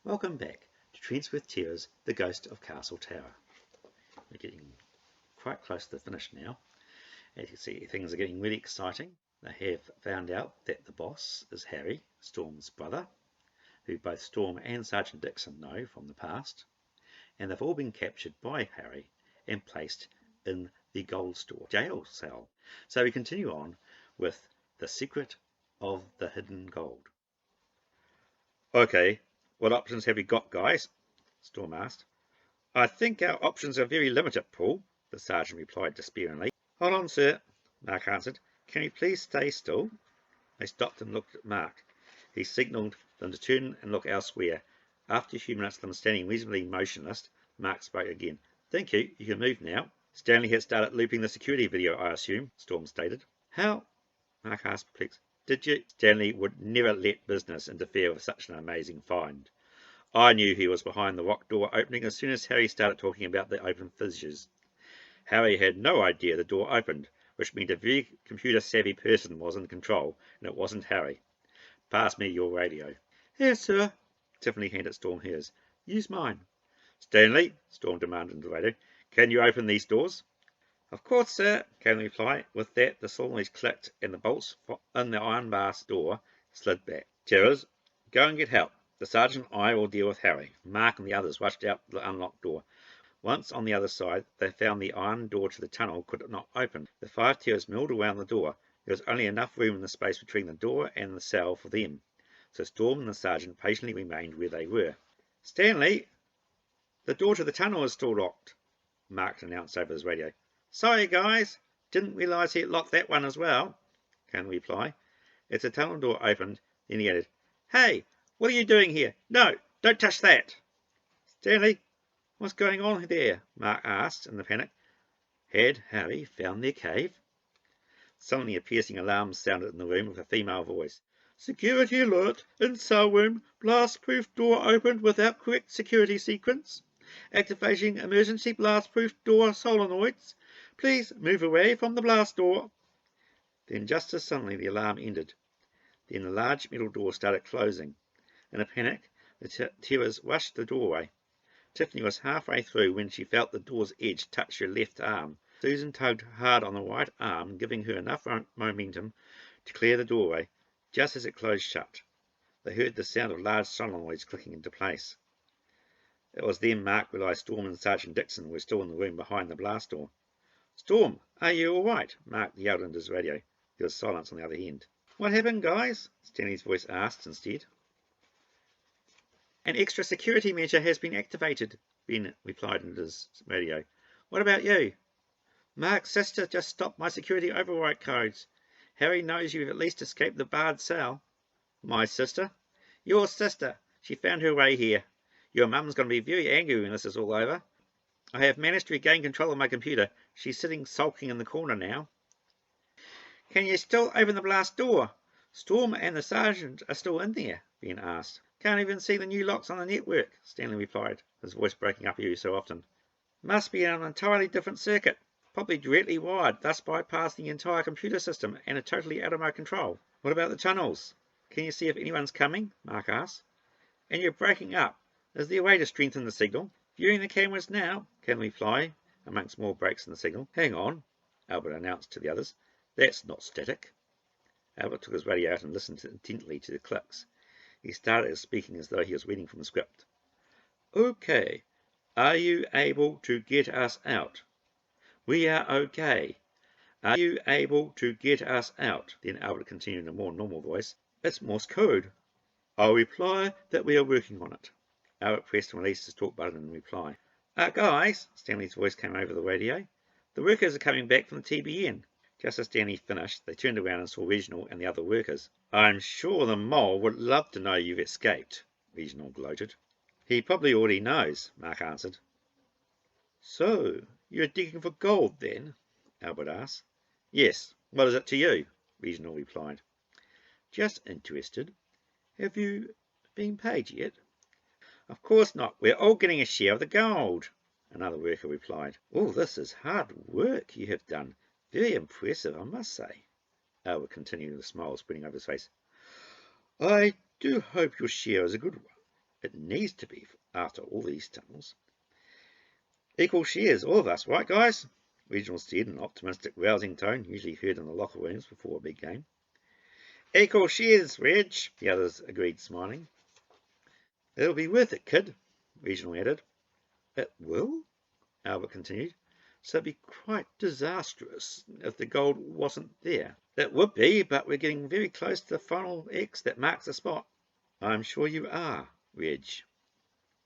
Welcome back to Trentsworth Terrors, The Ghost of Castle Tower. We're getting quite close to the finish now. As you can see, things are getting really exciting. They have found out that the boss is Harry, Storm's brother, who both Storm and Sergeant Dickson know from the past. And they've all been captured by Harry and placed in the gold store jail cell. So we continue on with the secret of the hidden gold. Okay. What options have we got, guys? Storm asked. I think our options are very limited, Paul, the sergeant replied despairingly. Hold on, sir, Mark answered. Can you please stay still? They stopped and looked at Mark. He signalled them to turn and look elsewhere. After a few minutes of them standing reasonably motionless, Mark spoke again. Thank you, you can move now. Stanley had started looping the security video, I assume, Storm stated. How? Mark asked, perplexed. Did you? Stanley would never let business interfere with such an amazing find. I knew he was behind the rock door opening as soon as Harry started talking about the open fissures. Harry had no idea the door opened, which meant a very computer-savvy person was in control, and it wasn't Harry. Pass me your radio. Here, sir. Tiffany handed Storm hers. Use mine. Stanley, Storm demanded in the radio, can you open these doors? Of course, sir, came the reply. With that, the solenoids clicked, and the bolts in the iron bar door slid back. Terrors, go and get help. The sergeant and I will deal with Harry. Mark and the others rushed out the unlocked door. Once on the other side, they found the iron door to the tunnel could not open. The 5 terrors milled around the door. There was only enough room in the space between the door and the cell for them, so Storm and the sergeant patiently remained where they were. Stanley, the door to the tunnel is still locked, Mark announced over his radio. Sorry, guys. Didn't realise he'd locked that one as well, came the reply. As the tunnel door opened, then he added, Hey, what are you doing here? No, don't touch that. Stanley, what's going on there? Mark asked in the panic. Had Harry found their cave? Suddenly a piercing alarm sounded in the room with a female voice. Security alert! In cell room, blast-proof door opened without correct security sequence. Activating emergency blast-proof door solenoids. Please move away from the blast door. Then just as suddenly the alarm ended. Then the large metal door started closing. In a panic, the terrors rushed the doorway. Tiffany was halfway through when she felt the door's edge touch her left arm. Susan tugged hard on the right arm, giving her enough momentum to clear the doorway. Just as it closed shut, they heard the sound of large solenoids clicking into place. It was then Mark realised Storm and Sergeant Dickson were still in the room behind the blast door. Storm, are you all right? Mark yelled into his radio. There was silence on the other end. What happened, guys? Stanley's voice asked instead. An extra security measure has been activated, Ben replied into his radio. What about you? Mark's sister just stopped my security override codes. Harry knows you've at least escaped the barred cell. My sister? Your sister. She found her way here. Your mum's going to be very angry when this is all over. I have managed to regain control of my computer. She's sitting sulking in the corner now. Can you still open the blast door? Storm and the sergeant are still in there, Ben asked. Can't even see the new locks on the network, Stanley replied, his voice breaking up every so often. Must be an entirely different circuit, probably directly wired, thus bypassing the entire computer system and are totally out of my control. What about the tunnels? Can you see if anyone's coming? Mark asked. And you're breaking up. Is there a way to strengthen the signal? Viewing the cameras now, Ken replied, amongst more breaks in the signal. Hang on, Albert announced to the others. That's not static. Albert took his radio out and listened intently to the clicks. He started speaking as though he was reading from the script. Okay. Are you able to get us out? We are okay. Are you able to get us out? Then Albert continued in a more normal voice. It's Morse code. I'll reply that we are working on it. Albert pressed and released his talk button in reply. Guys, Stanley's voice came over the radio. The workers are coming back from the TBN. Just as Stanley finished, they turned around and saw Reginald and the other workers. I'm sure the mole would love to know you've escaped, Reginald gloated. He probably already knows, Mark answered. So, you're digging for gold then? Albert asked. Yes, what is it to you? Reginald replied. Just interested. Have you been paid yet? Of course not. We're all getting a share of the gold, another worker replied. Oh, this is hard work you have done. Very impressive, I must say. Albert continued with a smile spreading over his face. I do hope your share is a good one. It needs to be after all these tunnels. Equal shares, all of us, right guys? Regional said in an optimistic, rousing tone usually heard in the locker rooms before a big game. Equal shares, Reg, the others agreed, smiling. It'll be worth it, kid, Regional added. It will? Albert continued. So it'd be quite disastrous if the gold wasn't there. It would be, but we're getting very close to the final X that marks the spot. I'm sure you are, Reg.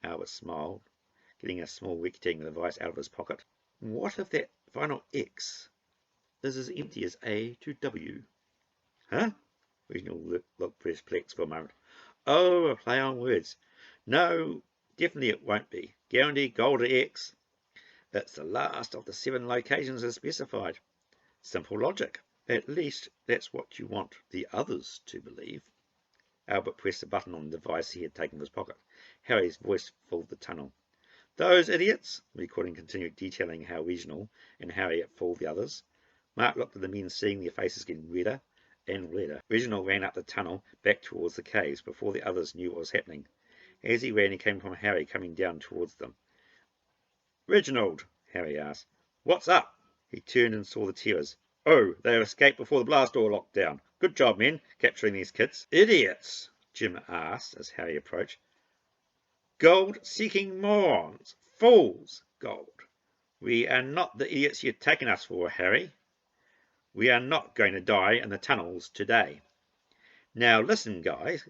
Albert smiled, getting a small rectangular device out of his pocket. What if that final X is as empty as A to W? Huh? Regional looked perplexed for a moment. Oh, a play on words. No, definitely it won't be. Guaranteed gold at X. It's the last of the 7 locations as specified. Simple logic. At least that's what you want the others to believe. Albert pressed a button on the device he had taken from his pocket. Harry's voice filled the tunnel. Those idiots! The recording continued, detailing how Regional and Harry had fooled the others. Mark looked at the men, seeing their faces getting redder and redder. Reginald ran up the tunnel back towards the caves before the others knew what was happening. As he ran, he came upon Harry coming down towards them. Reginald, Harry asked, what's up? He turned and saw the Terrors. Oh, they have escaped before the blast door locked down. Good job, men, capturing these kids. Idiots, Jim asked as Harry approached. Gold-seeking morons, fools, Gold. We are not the idiots you've taken us for, Harry. We are not going to die in the tunnels today. Now listen, guys.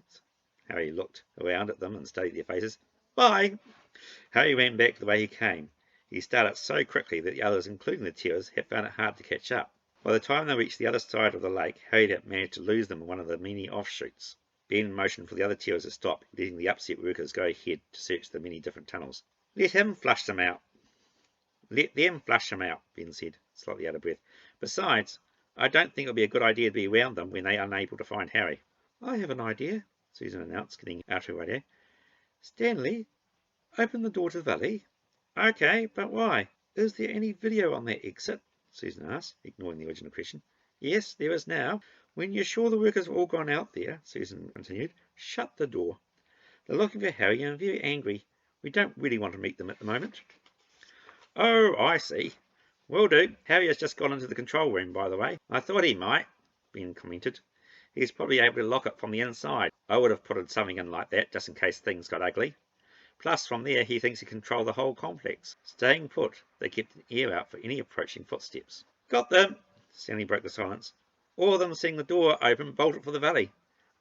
Harry looked around at them and studied their faces. Bye. Harry ran back the way he came. He started so quickly that the others, including the Terrors, had found it hard to catch up. By the time they reached the other side of the lake, Harry had managed to lose them in one of the many offshoots. Ben motioned for the other Terrors to stop, letting the upset workers go ahead to search the many different tunnels. Let him flush them out. Let them flush them out, Ben said, slightly out of breath. Besides, I don't think it would be a good idea to be around them when they are unable to find Harry. I have an idea, Susan announced, getting out her radio. Stanley, open the door to the valley. Okay, but why? Is there any video on that exit? Susan asked, ignoring the original question. Yes, there is now. When you're sure the workers have all gone out there, Susan continued, shut the door. They're looking for Harry and are very angry. We don't really want to meet them at the moment. Oh, I see. Will do. Harry has just gone into the control room, by the way. I thought he might, Ben commented. He's probably able to lock it from the inside. I would have put something in like that, just in case things got ugly. Plus, from there, he thinks he can control the whole complex. Staying put, they kept an ear out for any approaching footsteps. Got them! Stanley broke the silence. All of them, seeing the door open, bolted for the valley.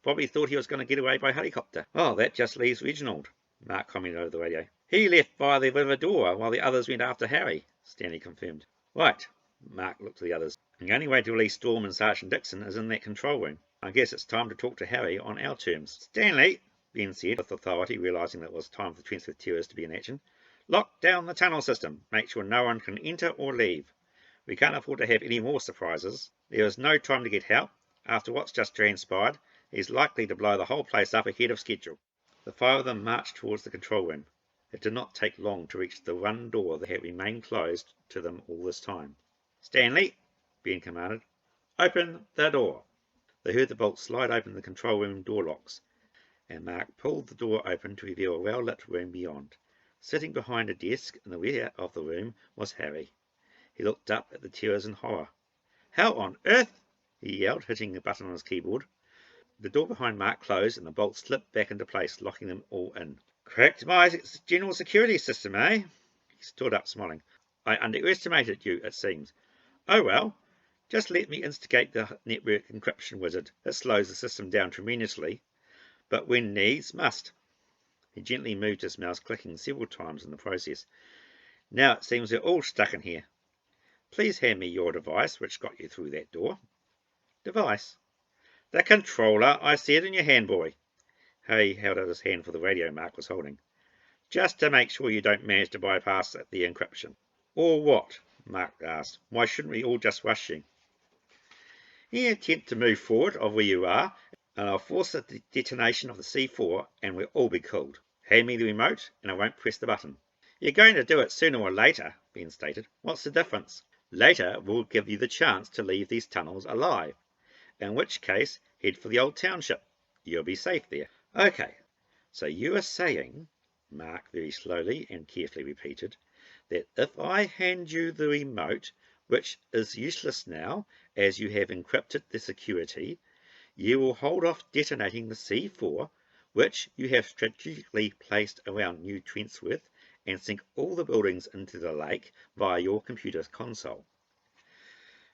Probably thought he was going to get away by helicopter. Oh, that just leaves Reginald, Mark commented over the radio. He left via the river door while the others went after Harry, Stanley confirmed. Right, Mark looked to the others. The only way to release Storm and Sergeant Dickson is in that control room. I guess it's time to talk to Harry on our terms. Stanley, Ben said with authority, realising that it was time for the Trentsworth Terrors to be in action. Lock down the tunnel system. Make sure no one can enter or leave. We can't afford to have any more surprises. There is no time to get help. After what's just transpired, he's likely to blow the whole place up ahead of schedule. The 5 of them marched towards the control room. It did not take long to reach the one door that had remained closed to them all this time. Stanley, Ben commanded, open the door. They heard the bolt slide open the control room door locks, and Mark pulled the door open to reveal a well-lit room beyond. Sitting behind a desk in the rear of the room was Harry. He looked up at the Terrors in horror. How on earth? He yelled, hitting a button on his keyboard. The door behind Mark closed and the bolt slipped back into place, locking them all in. Cracked my general security system, eh? He stood up, smiling. I underestimated you, it seems. Oh well, just let me instigate the network encryption wizard. It slows the system down tremendously, but when needs, must. He gently moved his mouse, clicking several times in the process. Now it seems we're all stuck in here. Please hand me your device, which got you through that door. Device? The controller, I see it in your hand, boy. Harry held out his hand for the radio Mark was holding. Just to make sure you don't manage to bypass the encryption. Or what? Mark asked. Why shouldn't we all just rush you? Any attempt to move forward of where you are, and I'll force the detonation of the C4 and we'll all be killed. Hand me the remote and I won't press the button. You're going to do it sooner or later, Ben stated. What's the difference? Later we'll give you the chance to leave these tunnels alive. In which case, head for the old township. You'll be safe there. Okay, So you are saying, Mark very slowly and carefully repeated, that if I hand you the remote, which is useless now as you have encrypted the security, you will hold off detonating the C4, which you have strategically placed around New Trentsworth, and sink all the buildings into the lake via your computer console.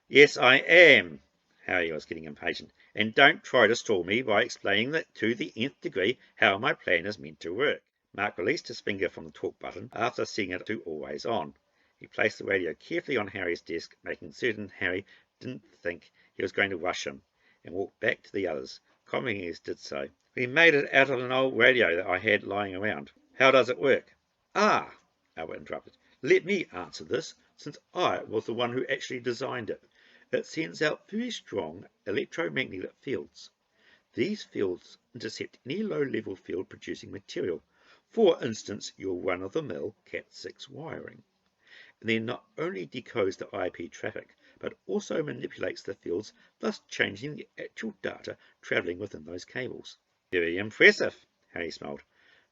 Yes, I am. Harry was getting impatient. And don't try to stall me by explaining that to the nth degree how my plan is meant to work. Mark released his finger from the talk button after setting it to always on. He placed the radio carefully on Harry's desk, making certain Harry didn't think he was going to rush him, and walked back to the others, commenting as he did so. We made it out of an old radio that I had lying around. How does it work? Ah, Albert interrupted. Let me answer this, since I was the one who actually designed it. It sends out very strong electromagnetic fields. These fields intercept any low-level field-producing material, for instance your run-of-the-mill Cat6 wiring, and then not only decodes the IP traffic, but also manipulates the fields, thus changing the actual data travelling within those cables. Very impressive, Harry smiled.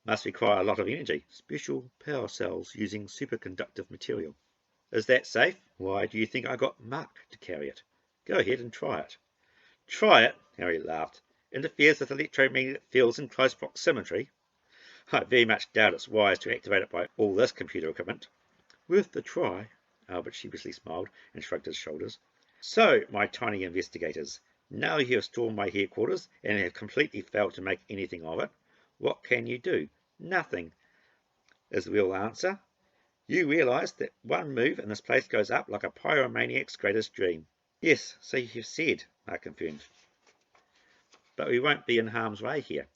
Must require a lot of energy. Special power cells using superconductive material. Is that safe? Why do you think I got Mark to carry it? Go ahead and try it. Try it? Harry laughed. Interferes with electromagnetic fields in close proximity. I very much doubt it's wise to activate it by all this computer equipment. Worth the try, Albert sheepishly smiled and shrugged his shoulders. So, my tiny investigators, now you have stormed my headquarters and have completely failed to make anything of it, what can you do? Nothing, is the real answer. You realise that one move and this place goes up like a pyromaniac's greatest dream. Yes, so you've said, Mark confirmed. But we won't be in harm's way here.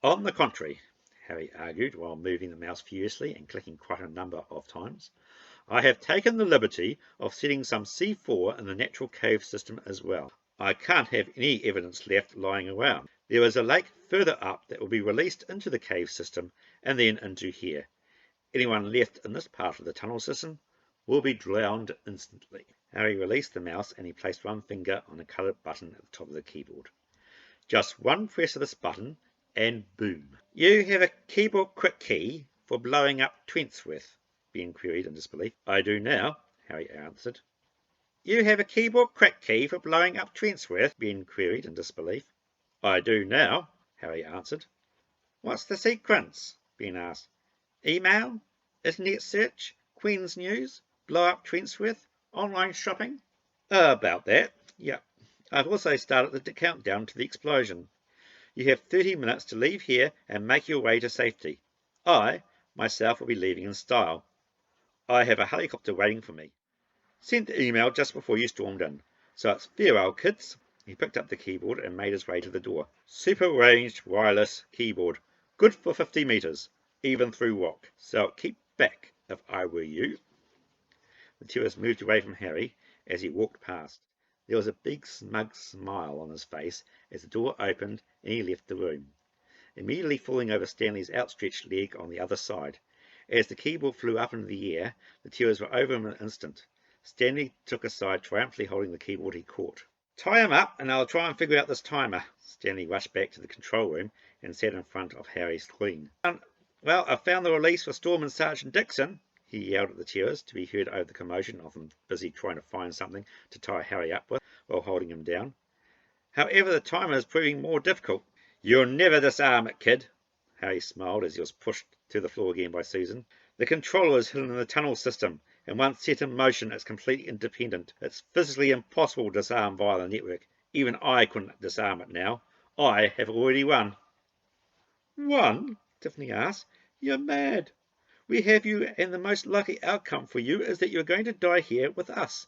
On the contrary, Harry argued while moving the mouse furiously and clicking quite a number of times, I have taken the liberty of setting some C4 in the natural cave system as well. I can't have any evidence left lying around. There is a lake further up that will be released into the cave system and then into here. Anyone left in this part of the tunnel system will be drowned instantly. Harry released the mouse and he placed one finger on a coloured button at the top of the keyboard. Just one press of this button and boom. You have a keyboard quick key for blowing up Trentsworth, Ben queried in disbelief. I do now, Harry answered. You have a keyboard quick key for blowing up Trentsworth, Ben queried in disbelief. I do now, Harry answered. What's the sequence? Ben asked. Email? Internet search? Queen's News? Blow up Trentsworth? Online shopping? About that, yep. I've also started the countdown to the explosion. You have 30 minutes to leave here and make your way to safety. I, myself, will be leaving in style. I have a helicopter waiting for me. Sent the email just before you stormed in. So it's farewell, kids. He picked up the keyboard and made his way to the door. Super ranged wireless keyboard. Good for 50 metres, even through rock. So keep back if I were you. The Terrors moved away from Harry as he walked past. There was a big smug smile on his face as the door opened and he left the room, immediately falling over Stanley's outstretched leg on the other side. As the keyboard flew up into the air, the Terrors were over him in an instant. Stanley took a side, triumphantly holding the keyboard he caught. Tie him up and I'll try and figure out this timer. Stanley rushed back to the control room and sat in front of Harry's queen. Well, I found the release for Storm and Sergeant Dickson, he yelled at the Terrors, to be heard over the commotion of them busy trying to find something to tie Harry up with while holding him down. However, the timer is proving more difficult. You'll never disarm it, kid. Harry smiled as he was pushed to the floor again by Susan. The controller is hidden in the tunnel system, and once set in motion, it's completely independent. It's physically impossible to disarm via the network. Even I couldn't disarm it now. I have already won. Won? Tiffany asked. You're mad. We have you, and the most likely outcome for you is that you're going to die here with us.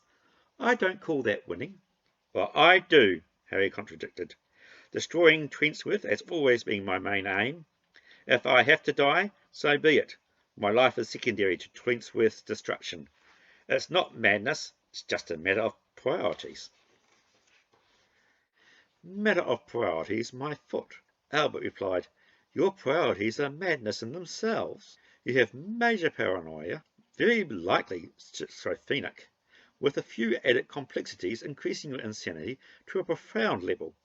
I don't call that winning. Well, I do, Harry contradicted. Destroying Trentsworth has always been my main aim. If I have to die, so be it. My life is secondary to Trentsworth's destruction. It's not madness, it's just a matter of priorities. Matter of priorities, my foot, Albert replied. Your priorities are madness in themselves. You have major paranoia, very likely schizophrenic, with a few added complexities increasing your insanity to a profound level.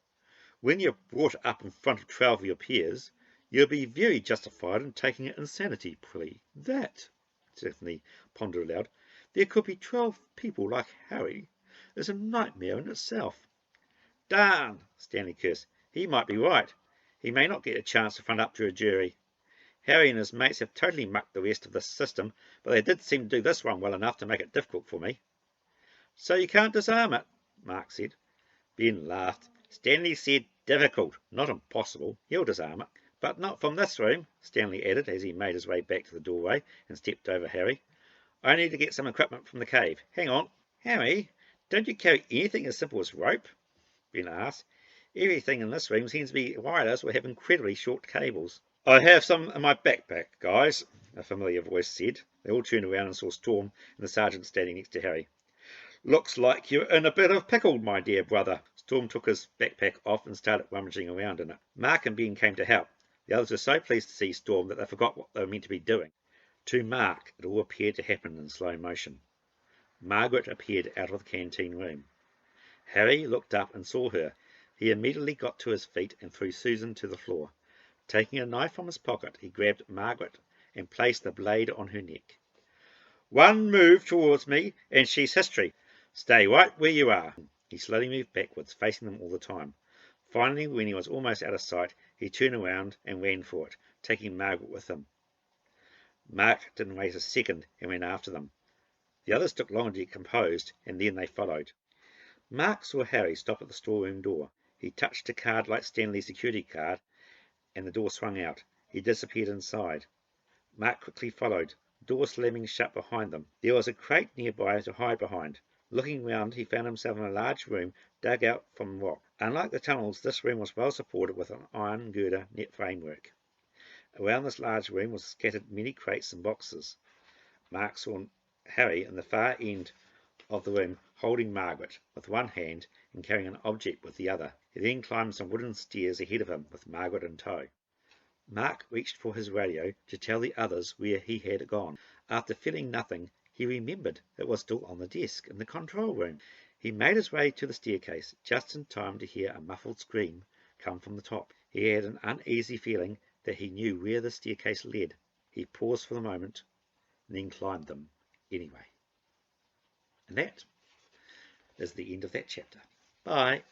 When you're brought up in front of 12 of your peers, You'll be very justified in taking an insanity plea. That, Tiffany pondered aloud, there could be 12 people like Harry, is a nightmare in itself. Darn, Stanley cursed. He might be right. He may not get a chance to front up to a jury. Harry and his mates have totally mucked the rest of the system, but they did seem to do this one well enough to make it difficult for me. So you can't disarm it, Mark said. Ben laughed. Stanley said difficult, not impossible. He'll disarm it. But not from this room, Stanley added as he made his way back to the doorway and stepped over Harry. I need to get some equipment from the cave. Hang on. Harry, don't you carry anything as simple as rope? Ben asked. Everything in this room seems to be wireless or have incredibly short cables. I have some in my backpack, guys, a familiar voice said. They all turned around and saw Storm and the sergeant standing next to Harry. Looks like you're in a bit of pickle, my dear brother. Storm took his backpack off and started rummaging around in it. Mark and Ben came to help. The others were so pleased to see Storm that they forgot what they were meant to be doing. To Mark, it all appeared to happen in slow motion. Margaret appeared out of the canteen room. Harry looked up and saw her. He immediately got to his feet and threw Susan to the floor. Taking a knife from his pocket, he grabbed Margaret and placed the blade on her neck. One move towards me, and she's history. Stay right where you are. He slowly moved backwards, facing them all the time. Finally, when he was almost out of sight, he turned around and ran for it, taking Margaret with him. Mark didn't wait a second and ran after them. The others took longer to get composed, and then they followed. Mark saw Harry stop at the storeroom door. He touched a card like Stanley's security card, and the door swung out. He disappeared inside. Mark quickly followed, the door slamming shut behind them. There was a crate nearby to hide behind. Looking round, he found himself in a large room dug out from rock. Unlike the tunnels, this room was well supported with an iron girder net framework. Around this large room was scattered many crates and boxes. Mark saw Harry in the far end of the room, holding Margaret with one hand and carrying an object with the other. He then climbed some wooden stairs ahead of him with Margaret in tow. Mark reached for his radio to tell the others where he had gone. After feeling nothing, he remembered it was still on the desk in the control room. He made his way to the staircase just in time to hear a muffled scream come from the top. He had an uneasy feeling that he knew where the staircase led. He paused for the moment and then climbed them anyway. And that is the end of that chapter. Bye.